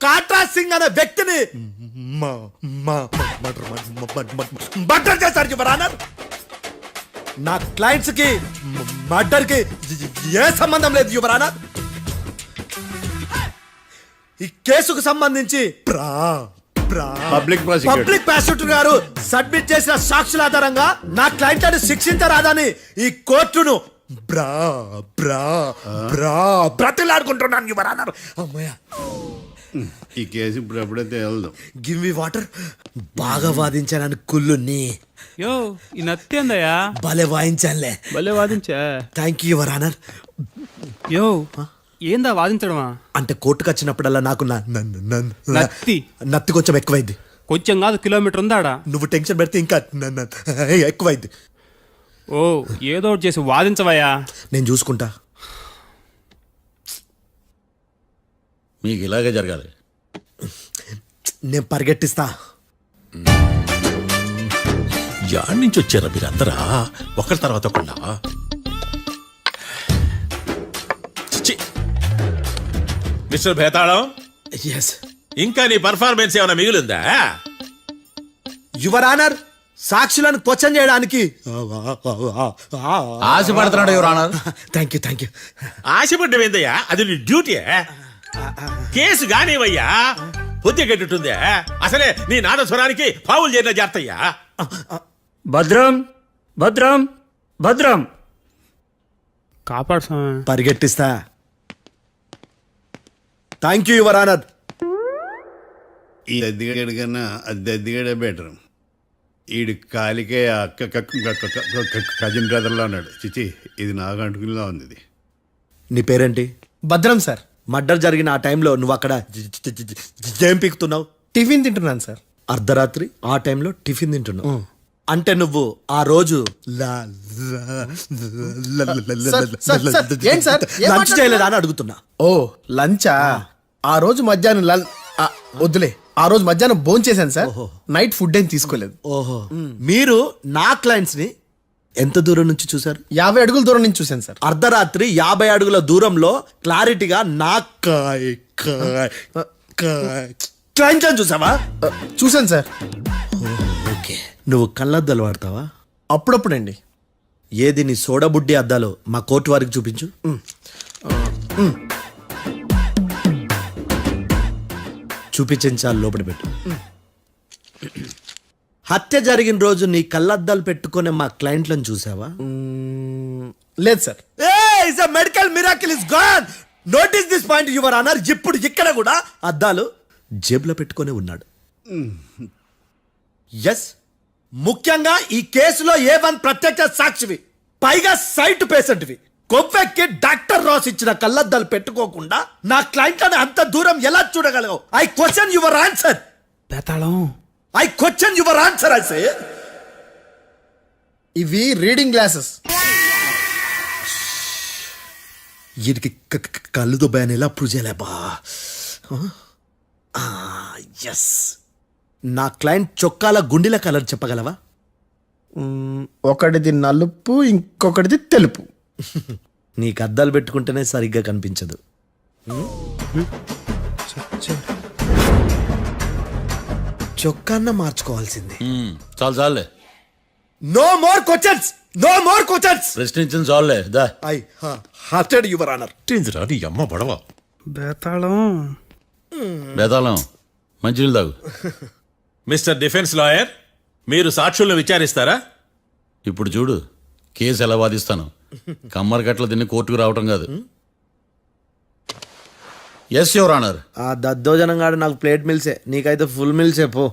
కాట్రా సింగ్ అనే వ్యక్తిని మర్డర్ చేశారు యువర్ ఆనర్. నా క్లయింట్స్ కి మర్డర్ కి ఏ సంబంధం లేదు యువర్ ఆనర్. ఈ కేసుకు సంబంధించి పబ్లిక్ ప్రాసిక్యూటర్ గారు సబ్మిట్ చేసిన సాక్షుల ఆధారంగా నా క్లయింట్లను శిక్షించరాదని ఈ కోర్టును బ్రతిలాడుకుంటున్నాను యువర్ ఆనర్. అమ్మయ్య, ఈ కేసు ఇప్పుడు ఎప్పుడైతే వెళ్దాం. Give me water. బాగా వాదించానని కుళ్ళుని యో ఈ నత్తేందయ్యా భలే వాయించానులే. భలే వాదించా. Thank you your honour. యో ఏందా వాదించడమా? అంటే కోర్టుకు వచ్చినప్పుడల్లా నాకు నత్తి కొంచెం ఎక్కువైంది. కొంచెం కాదు, కిలోమీటర్ ఉందాడా. నువ్వు టెన్షన్ పెడితే ఇంకా ఎక్కువైంది. ఓ ఏదో ఒకటి చేసి వాదించవయ్యా. నేను చూసుకుంటా. మీకు ఇలాగే జరగాలి. నేను పరిగెట్టిస్తా. యాడ్ నుంచి వచ్చారా మీరందరా ఒకరి తర్వాత ఒకళ్ళ? మిస్టర్ భేతాళం, ఎస్ ఇంకా నీ పర్ఫార్మెన్స్ ఏమైనా మిగిలిందా? యువర్ ఆనర్, సాక్షులను క్వశ్చన్ చేయడానికి ఆశపడుతున్నాడు యువర్ ఆనర్. Thank you. ఆశపడ్డం ఏందయ్యా, అది నీ డ్యూటీ. కేసు గానివయ్యా, పొద్దు గట్టుందే. అసలే నీ నాదస్వరానికి పావులు చేరిన జాతయ్యా. భద్రం భద్రం భద్రం కాపాడు. పరిగెట్టిస్తా. Thank you your honour. ఈ అద్దెగాడి కన్నా అద్దెగాడే బెటర్. ఈడు కాలికే కజిన్ బ్రదర్లో అన్నాడు. చిచి, ఇది నాకు అంటుకునిలా ఉంది. ఇది నీ పేరేంటి? భద్రం సార్. మర్డర్ జరిగిన ఆ టైంలో నువ్వు అక్కడ ఏం పీకుతున్నావు? టిఫిన్ తింటున్నాను సార్. అర్ధరాత్రి ఆ టైంలో టిఫిన్ తింటున్నావు అంటే నువ్వు ఆ రోజు లంచ్ చేయలేదా అని అడుగుతున్నా. ఓ లంచా? ఆ రోజు మధ్యాహ్నం వద్దులే, ఆ రోజు మధ్యాహ్నం భోజనం చేశాను సార్. నైట్ ఫుడ్ ఏం తీసుకోలేదు. ఓహో, మీరు నా క్లయింట్స్ ని ఎంత దూరం నుంచి చూసారు? 50 అడుగుల దూరం నుంచి చూశాను సార్. అర్ధరాత్రి 50 అడుగుల దూరంలో క్లారిటీగా నా క్లయింట్స్ చూసావా? చూశాను సార్. ఓకే, నువ్వు కళ్ళద్దాలు వాడతావా? అప్పుడప్పుడండి. ఏది నీ సోడబుడ్డి అద్దాలు మా కోర్టు వారికి చూపించు. చూపించాలి, లోపల పెట్టు. హత్య జరిగిన రోజు నీ కళ్ళద్దాలు పెట్టుకునే మా క్లయింట్లను చూసావా? లేదు sir. Medical miracle is gone. Notice this point your honour. ఇప్పుడు ఇక్కడ కూడా అద్దాలు జేబులో పెట్టుకునే ఉన్నాడు. ఎస్, ముఖ్యంగా ఈ కేసులో A1 ప్రత్యక్ష సాక్షివి, పైగా సైట్ పేషెంట్వి. కొవ్వెక్కి డాక్టర్ రాస్ ఇచ్చిన కళ్ళద్దాలు పెట్టుకోకుండా నా క్లయింట్లను అంత దూరం ఎలా చూడగలవు? I question your answer. Bethalam, I question your answer. I say ఇవి రీడింగ్ గ్లాసెస్. వీటికి కళ్ళుతో భయాన్ని ఎలా ప్రూవ్ చేయలేబా? ఎస్, నా క్లయింట్ చొక్కాల గుండెల కలర్ చెప్పగలవా? ఒకటిది నలుపు, ఇంకొకటిది తెలుపు. నీకు అద్దాలు పెట్టుకుంటేనే సరిగ్గా కనిపించదు. చొక్కాన్న మార్చుకోవాల్సింది. చాలు చాలులే, no more questions, no more questions. ప్రశ్నించిన చాలులే. దా ఐ హార్టెడ్ యువర్ ఆనర్. నీ అమ్మ పడవ. బేతాళం బేతాళం, మంచినీళ్ళు తాగు. మిస్టర్ డిఫెన్స్ లాయర్, మీరు సాక్షులను విచారిస్తారా? ఇప్పుడు చూడు కేసు ఎలా వాదిస్తాను. కమ్మరి గట్ల తిని కోర్టుకు రావటం కాదు. Yes your honour. ఆ దద్దోజనం గాడు నాకు ప్లేట్ మిల్సే, నీకైతే ఫుల్ మిల్సే పో.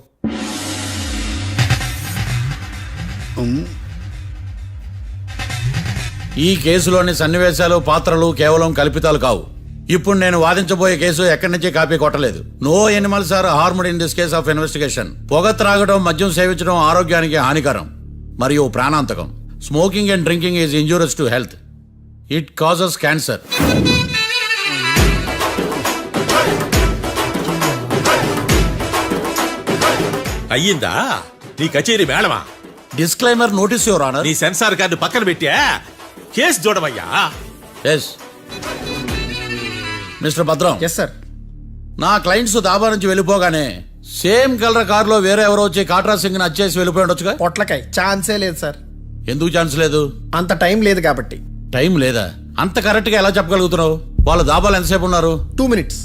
ఈ కేసులోని సన్నివేశాలు, పాత్రలు కేవలం కల్పితాలు కావు. ఇప్పుడు నేను వాదించబోయే కేసు ఎక్కడి నుంచి కాపీ కొట్టలేదు. No animals are harmed in this case of investigation. పొగ త్రాగడం, మద్యం సేవించడం ఆరోగ్యానికి హానికరం మరియు ప్రాణాంతకం. Smoking and drinking is injurious to health. It causes cancer. అయ్యిందా నీ కచేరీ మేడమా? Disclaimer notice your honour. నీ సెన్సార్ కార్డు పక్కన పెట్టా కేసు చూడమయ్యా. Yes mister Bhadram. Yes sir. నా క్లయింట్స్ దాబా నుంచి వెళ్ళిపోగానే సేమ్ కలర్ కారులో వేరే ఎవరో వచ్చి కాట్రా సింగ్ ని వచ్చేసి వెళ్ళిపోయి ఉండొచ్చుగా. పొట్లకాయ ఛాన్సే లేదు సార్. ఎందుకు ఛాన్స్ లేదు? అంత టైం లేదు కాబట్టి. టైం లేదా? అంత కరెక్ట్ గా ఎలా చెప్పగలుగుతున్నావు? వాళ్ళ దాబాలు ఎంతసేపు ఉన్నారు? 2 minutes.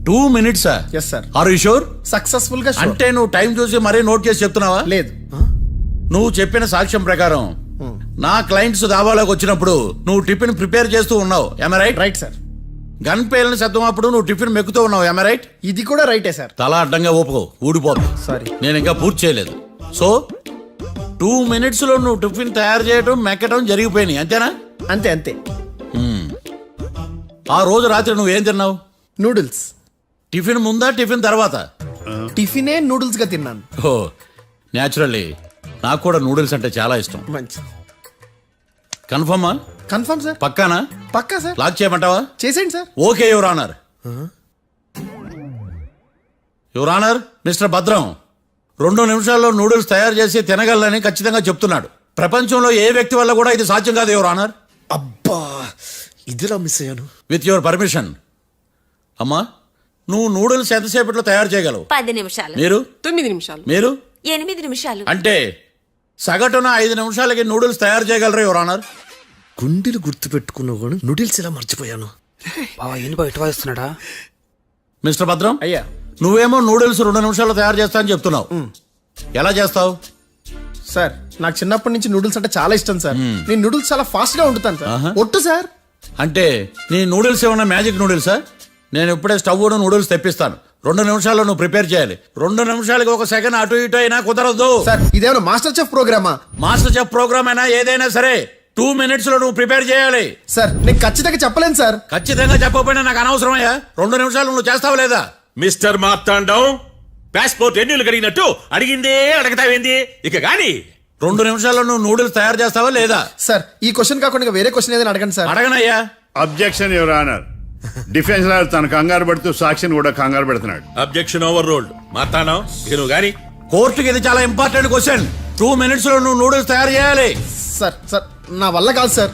2 minutes? Yes sir. Are you sure? Successful గా sure. అంటే నువ్వు టైం చూసి మరీ నోట్ చేసి చెప్తున్నావా? లేదు. నువ్వు చెప్పిన సాక్ష్యం ప్రకారం నా క్లయింట్స్ దాబాలోకి వచ్చినప్పుడు నువ్వు టిఫిన్ ప్రిపేర్ చేస్తూ ఉన్నావు. Am I right? Right sir. Gun పేలిన శబ్దం అప్పుడు నువ్వు టిఫిన్ మెక్కుతూ ఉన్నావు. Am I right? ఇది కూడా రైటే సార్. తల అడ్డంగా ఊపుకో, ఊడిపోతుంది. సారీ. నేను ఇంకా పూర్తి చేయలేదు. సో 2 minutes లో నువ్వు టిఫిన్ తయారు చేయడం మెక్కడం జరిగిపోయినాయి అంతేనా? అంతే అంతే. ఆ రోజు రాత్రి నువ్వేం తిన్నావు? నూడిల్స్. టిఫిన్ ముందా టిఫిన్ తర్వాత? టిఫినే నూడిల్స్ గా తిన్నాను. ఓ న్యాచురల్లీ నాకు కూడా నూడిల్స్ అంటే చాలా ఇష్టం. మంచి. కన్ఫర్మా? Confirm sir. పక్కానా? పక్కా సార్. లాక్ చేయమంటావా? చేసేయండి sir. Okay your honour. Your honour, mister Bhadram 2 నిమిషాల్లో నూడిల్స్ తయారు చేసి తినగలని ఖచ్చితంగా చెప్తున్నాడు. ప్రపంచంలో ఏ వ్యక్తి వల్ల కూడా ఇది సాధ్యం కాదు యువర్ ఆనర్. అబ్బా ఇదిలా మిస్ అయ్యాను. With your permission. అమ్మా నువ్వు నూడిల్స్ ఎంతసేపట్లో తయారు చేయగలవు? 10 నిమిషాలు. మీరు? 9 నిమిషాలు. మీరు? 8 నిమిషాలు. అంటే సగటున 5 నిమిషాలకి నూడిల్స్ తయారు చేయగలరు యువర్ ఆనర్. గుండెలు గుర్తు పెట్టుకున్నావు కానీ నూడిల్స్ ఇలా మర్చిపోయాను. మిస్టర్ భద్రం అయ్యా. నువ్వేమో నూడిల్స్ 2 నిమిషాల్లో తయారు చేస్తా అని చెప్తున్నావు. ఎలా చేస్తావు? సార్ నాకు చిన్నప్పటి నుంచి నూడిల్స్ అంటే చాలా ఇష్టం సార్. నేను నూడిల్స్ చాలా ఫాస్ట్ గా వండుతాను సార్. ఒట్టు సార్. అంటే నీ నూడిల్స్ ఏమన్నా మ్యాజిక్ నూడిల్సా? నేను ఇప్పుడే స్టవ్ నూడిల్స్ తెప్పిస్తాను. 2 నిమిషాల్లో నువ్వు ప్రిపేర్ చేయాలి. 2 నిమిషాలకి 1 సెకండ్ అటు ఇటు అయినా కుదరదు. సార్ ఇదేమన్నా మాస్టర్ చెఫ్ ప్రోగ్రామా? మాస్టర్ చెఫ్ ప్రోగ్రామ్ అయినా ఏదైనా సరే 2 minutes లో నువ్వు ప్రిపేర్ చేయాలి. సార్ నేను ఖచ్చితంగా చెప్పలేను సార్. ఖచ్చితంగా చెప్పకపోయినా నాకు అనవసరమయ్యా. 2 నిమిషాలు నువ్వు చేస్తావా లేదా? మిస్టర్ మార్తాండం పాస్పోర్ట్ ఎన్నిలు కడిగినట్టు అడిగిందే అడగతావేంది ఇక గాని 2 నిమిషాల్లో నువ్వు నూడిల్స్ తయారు చేస్తావా లేదా? సార్ ఈ క్వశ్చన్ కాకుండా ఇంకా వేరే క్వశ్చన్ ఏదైనా అడగండి సార్. అడగనయ్యా. Objection your honour. Defence lawyer తన కంగారు పడుతూ సాక్షిని కూడా కంగారు పెడుతున్నాడు. Objection over ruled. మార్తాండం ఇక నువ్వు గాని కోర్టుకి ఇది చాలా ఇంపార్టెంట్ క్వశ్చన్. 2 minutes లో నువ్వు నూడిల్స్ తయారు చేయాలి. సార్ సార్ నా వల్ల కాదు సార్.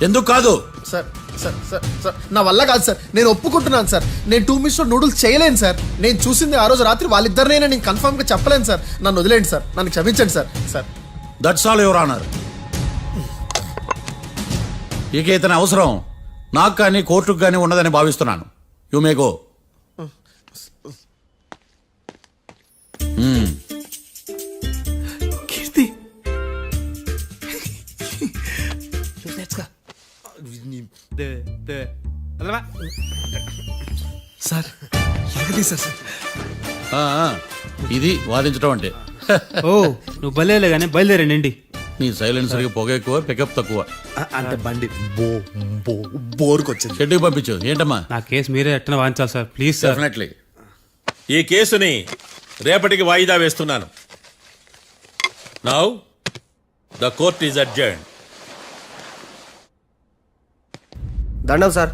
ఎందుకు కాదు? సార్ సార్ సార్ సార్ నా వల్ల కాదు సార్. నేను ఒప్పుకుంటున్నాను సార్. నేను 2 minutes లో నూడిల్స్ చేయలేను సార్. నేను చూసింది ఆ రోజు రాత్రి వాళ్ళిద్దరినైనా నేను కన్ఫర్మ్ గా చెప్పలేను సార్. నన్ను వదిలేండి సార్. నన్ను క్షమించండి sir. Sir that's all your honour. ఇక ఇతని అవసరం నాకు కానీ కోర్టుకు కానీ ఉండదని భావిస్తున్నాను. You may go. Keerthi sir ఎలాగది సార్? ఇది వాదించడం అంటే. ఓ నువ్వు బలేలే కానీ బయలుదేరండి. నీ సైలెన్సర్కి పొగ ఎక్కువ, పికప్ తక్కువ. అంటే బండి బోర్కి వచ్చింది. షెడ్యూల్ పంపించు. ఏంటమ్మా? నా కేసు మీరే ఎట్టన వాయించాలి సార్ ప్లీజ్ సార్. డెఫినెట్లీ. ఈ కేసుని రేపటికి వాయిదా వేస్తున్నాను. Now the court is adjourned. దండం సార్.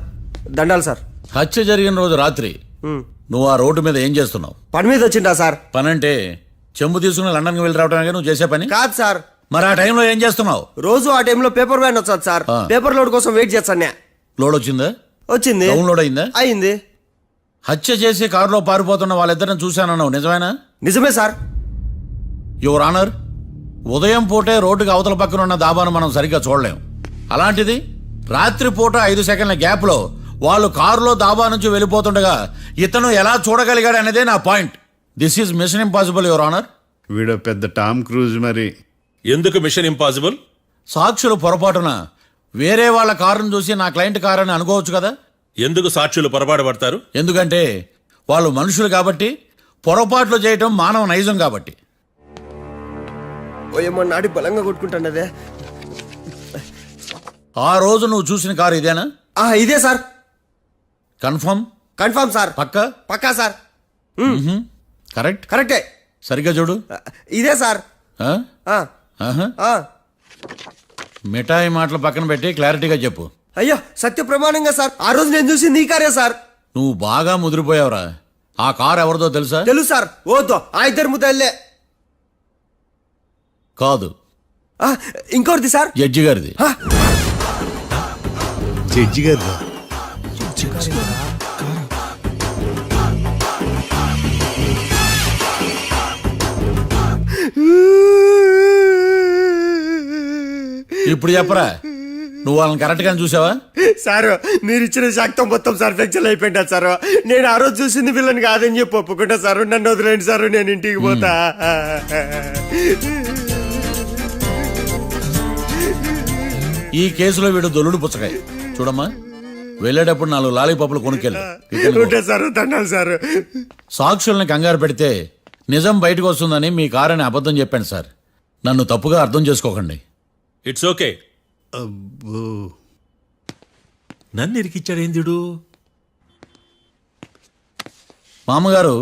దండాలి సార్. హత్య జరిగిన రోజు రాత్రి నువ్వు ఆ రోడ్డు మీద ఏం చేస్తున్నావు? పని మీద వచ్చిందా సార్? పని అంటే చెంబు తీసుకుని లండన్కి వెళ్ళి రావడానికి నువ్వు చేసే పని కాదు సార్. మరి ఆ టైంలో ఏం చేస్తున్నావు? రోజు ఆ టైంలో పేపర్ వ్యాన్ వచ్చాది సార్. పేపర్ లోడ్ కోసం వెయిట్ చేస్తాను. లోడ్ వచ్చిందా? వచ్చింది. డౌన్లోడ్ అయిందా? అయింది. హత్య చేసి కారులో పారిపోతున్న వాళ్ళిద్దరిని చూశానన్నావు, నిజమేనా? నిజమే సార్. యువర్ ఆనర్, ఉదయం పూటే రోడ్డుకి అవతల పక్కన ఉన్న దాబాను మనం సరిగ్గా చూడలేం. అలాంటిది రాత్రి పూట 5 సెకండ్ల గ్యాప్లో వాళ్ళు కారులో దాబా నుంచి వెళ్ళిపోతుండగా ఇతను ఎలా చూడగలిగాడు అనేదే నా point. This is mission impossible your honour. వీడు పెద్ద టామ్ క్రూజ్. మరి ఎందుకు మిషన్ ఇంపాసిబుల్? సాక్షులు పొరపాటున వేరే వాళ్ళ కారును చూసి నా క్లయింట్ కారు అని అనుకోవచ్చు కదా. ఎందుకు సాక్షులు పొరపాటు పడతారు? ఎందుకంటే వాళ్ళు మనుషులు కాబట్టి, పొరపాట్లు చేయటం మానవ నైజం కాబట్టి. ఏమో నాటి బలంగా కొట్టుకుంటానదే. ఆ రోజు నువ్వు చూసిన కారు ఇదేనా? ఇదే సార్. కన్ఫర్మ్? Confirm sir. పక్కా? పక్కా సార్. కరెక్ట్? కరెక్టే. సరిగ్గా చూడు. ఇదే సార్. మిఠాయి మాటలు పక్కన పెట్టి క్లారిటీగా చెప్పు. అయ్యో సత్య ప్రమాణంగా సార్, ఆ రోజు నేను చూసింది ఈ కారే సార్. నువ్వు బాగా ముదిరిపోయావురా. ఆ కారు ఎవరిదో తెలుసా? తెలుసు సార్. ఓతో ఆ ఇద్దరు ముద్దల్లే. కాదు, ఇంకోటిది సార్. జడ్జి గారిది. జడ్జి గారు ఇప్పుడు చెప్పరా, నువ్వు వాళ్ళని కరెక్ట్ గానే చూసావా? సార్ మీరు ఇచ్చిన శాక్తం మొత్తం సార్ ఫ్లెక్చర్ అయిపోయింటా సార్. నేను ఆ రోజు చూసింది వీళ్ళని కాదని చెప్పి ఒప్పుకుంటా సార్. నన్ను వదిలేండి సార్, నేను ఇంటికి పోతా. ఈ కేసులో వీడు దొల్లుడు పుచ్చకాయ. చూడమ్మా, వెళ్ళేటప్పుడు 4 లాలీపాపులు కొనుక్కెళ్ళు. ఉంటా సార్, దండాలి సార్. సాక్షుల్ని కంగారు పెడితే నిజం బయటకు వస్తుందని మీ కారని అబద్ధం చెప్పాను సార్. నన్ను తప్పుగా అర్థం చేసుకోకండి. It's okay. నన్ను ఇరికిచ్చాడేందుడు? మామగారు,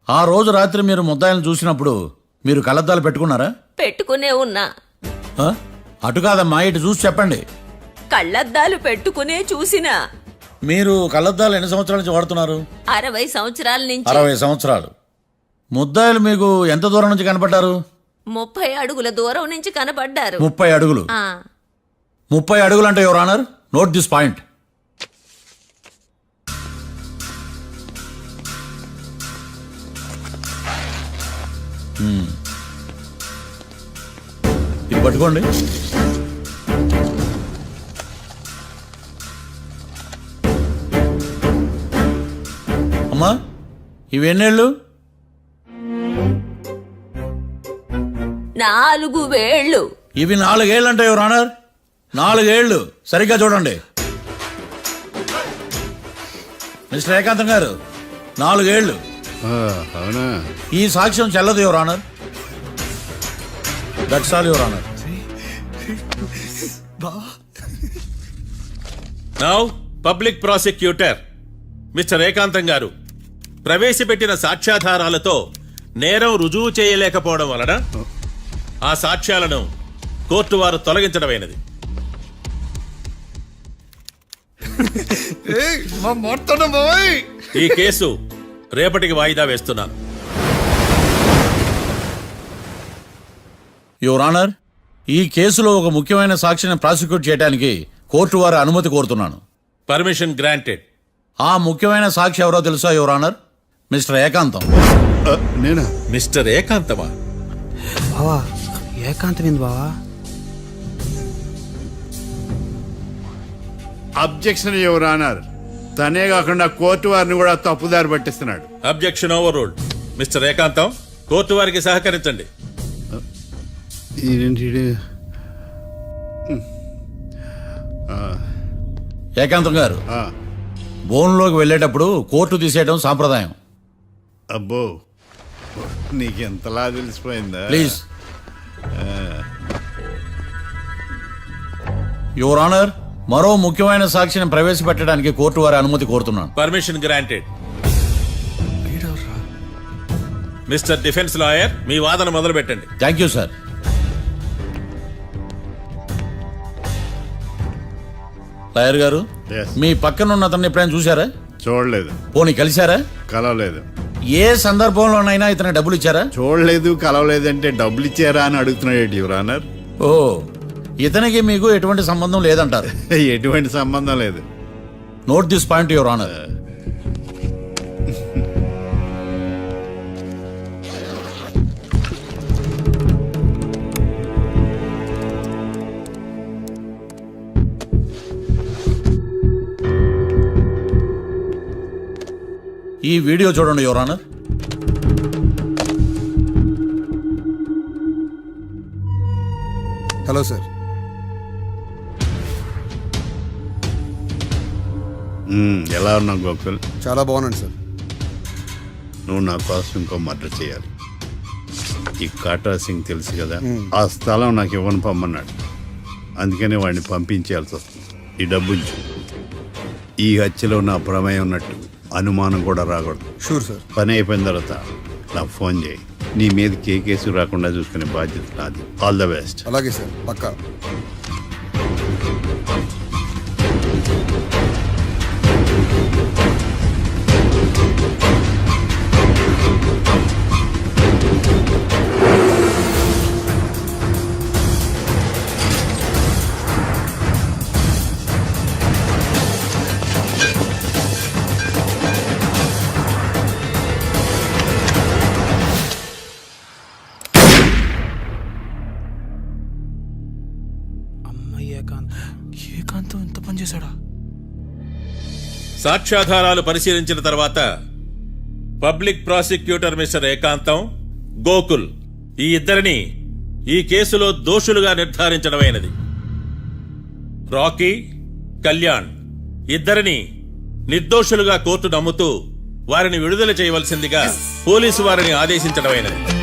ఆ రోజు రాత్రి మీరు ముద్దాయిలను చూసినప్పుడు మీరు కళ్ళద్దాలు పెట్టుకున్నారా? పెట్టుకునే ఉన్నా. ఆ? అటు కాదమ్మా, ఇటు చూసి చెప్పండి. కళ్ళద్దాలు పెట్టుకునే చూసినా. మీరు కళ్ళద్దాలు ఎన్ని సంవత్సరాల నుంచి వాడుతున్నారు? 60 సంవత్సరాల నుంచి. 60 సంవత్సరాలు. ముద్దాయిలు మీకు ఎంత దూరం నుంచి కనపడ్డారు? 30 అడుగుల దూరం నుంచి కనపడ్డారు. 30 అడుగులు. 30 అడుగులు అంటే your honour, note this point. ఇది పట్టుకోండి. అమ్మా, ఇవెన్నేళ్ళు? 4 వేళ్ళు. ఇవి 4 ఏళ్ళు అంటే యువర్ ఆనర్, 4 ఏళ్ళు. సరిగ్గా చూడండి మిస్టర్ ఏకాంతం గారు, 4 ఏళ్ళు. అవునా? ఈ సాక్ష్యం చెల్లదు your honour. That's all your honour. Now public prosecutor mister ఏకాంతం గారు ప్రవేశపెట్టిన సాక్ష్యాధారాలతో నేరం రుజువు చేయలేకపోవడం వలన ఆ సాక్ష్యాలను కోర్టు వారు తొలగించడమైనది. ఈ కేసు రేపటికి వాయిదా వేస్తున్నాను. యువర్ ఆనర్, ఈ కేసులో ఒక ముఖ్యమైన సాక్షిని ప్రాసిక్యూట్ చేయడానికి కోర్టు వారి అనుమతి కోరుతున్నాను. Permission granted. ఆ ముఖ్యమైన సాక్షి ఎవరో తెలుసా యువర్ ఆనర్? మిస్టర్ ఏకాంతం. నేనా? మిస్టర్ ఏకాంతమా? బావా, ఏకాంతం ఏంది బావా? Objection your honour. తనే కాకుండా కోర్టు వారిని కూడా తప్పుదారి పట్టిస్తున్నాడు. Objection overruled. Mister Ekantham, court వారికి సహకరించండి. ఏకాంతం గారు, బోన్లోకి వెళ్ళేటప్పుడు కోర్టు తీసేయడం సాంప్రదాయం. అబ్బో, నీకెంతలా తెలిసిపోయిందా? ప్లీజ్. యువర్ ఆనర్, మరో ముఖ్యమైన సాక్షిని ప్రవేశపెట్టడానికి కోర్టు వారి అనుమతి కోరుతున్నాను. Permission granted. Mister defence lawyer, మీ వాదన మొదలు పెట్టండి. Thank you sir. లాయర్ గారు, మీ పక్కన ఉన్న అతన్ని ఎప్పుడైనా చూసారా? చూడలేదు. పోనీ కలిశారా? కలవలేదు. ఏ సందర్భంలోనైనా ఇతను డబ్బులు ఇచ్చారా? చూడలేదు, కలవలేదంటే డబ్బులు ఇచ్చారా అని అడుగుతున్నాడు యువర్ ఆనర్. ఓ, ఇతనికి మీకు ఎటువంటి సంబంధం లేదంటారు? ఎటువంటి సంబంధం లేదు. Note this point your honour. ఈ వీడియో చూడండి యువర్ ఆనర్. Hello sir. ఎలా ఉన్నావు గోకుల్? చాలా బాగున్నాను సార్. నువ్వు నా కోసం ఇంకో మర్డర్ చేయాలి. ఈ కాటా సింగ్ తెలుసు కదా, ఆ స్థలం నాకు ఇవ్వని పొమ్మన్నాడు. అందుకనే వాడిని పంపించాల్సి వస్తుంది. ఈ డబ్బు ఉంచు. ఈ హత్యలో నా ప్రమేయం ఉన్నట్టు అనుమానం కూడా రాకూడదు. Sure sir. పని అయిపోయిన తర్వాత నాకు ఫోన్ చేయి. నీ మీదకి ఏ కేసు రాకుండా చూసుకునే బాధ్యత నాది. All the best. అలాగే సార్, పక్కా. చేశాడా? సాక్ష్యాధారాలు పరిశీలించిన తర్వాత పబ్లిక్ ప్రాసిక్యూటర్ మిస్టర్ ఏకాంతం, గోకుల్ ఈ ఇద్దరిని ఈ కేసులో దోషులుగా నిర్ధారించడమైనది. రాకీ, కళ్యాణ్ ఇద్దరిని నిర్దోషులుగా కోర్టు నమ్ముతూ వారిని విడుదల చేయవలసిందిగా పోలీసు వారిని ఆదేశించడమైనది.